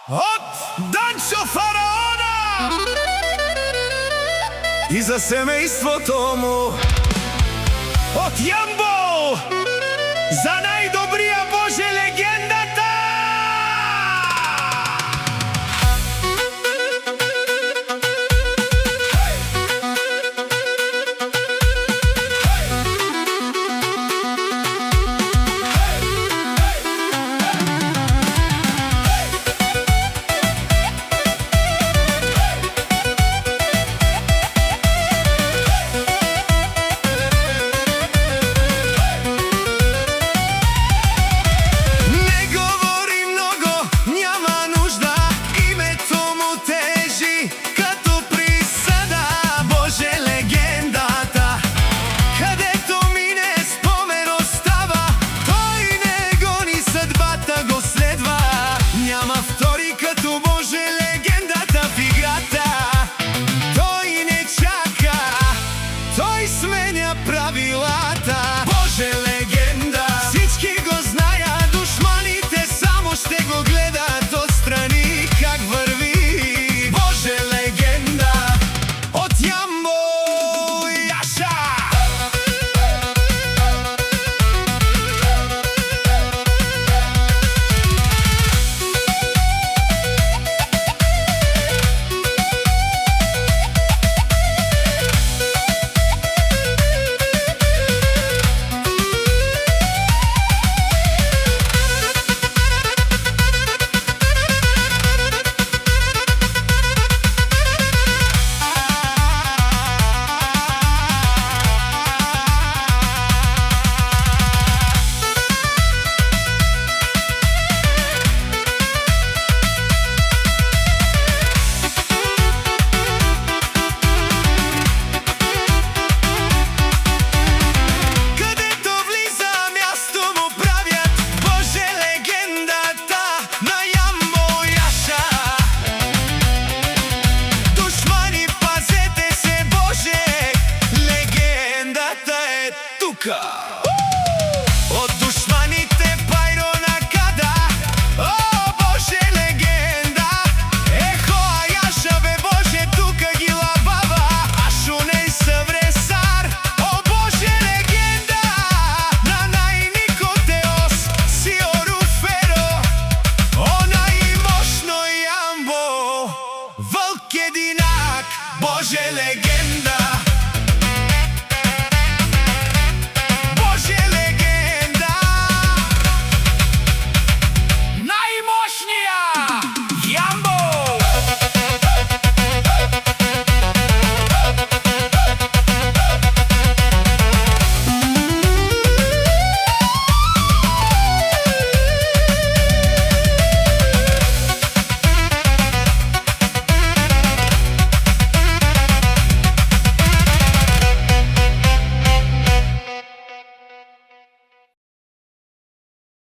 Од Данчо Фараона и за семејството му, од Јамбо за најдобрија Боже легендата. Сменя правилата. Боже легенда, всички го знаят, душманите само ще го гледат отстрани как върви. Боже легенда, от Јамбо Јаша. Од душманите пајро накада, о Боже легенда. Ехо Јаша бе Боже тука ги лабава, а шунеј се вресар, о Боже легенда. На најникоте ос си оруферо, онај мощно Јамбо, вълк единак, Боже легенда.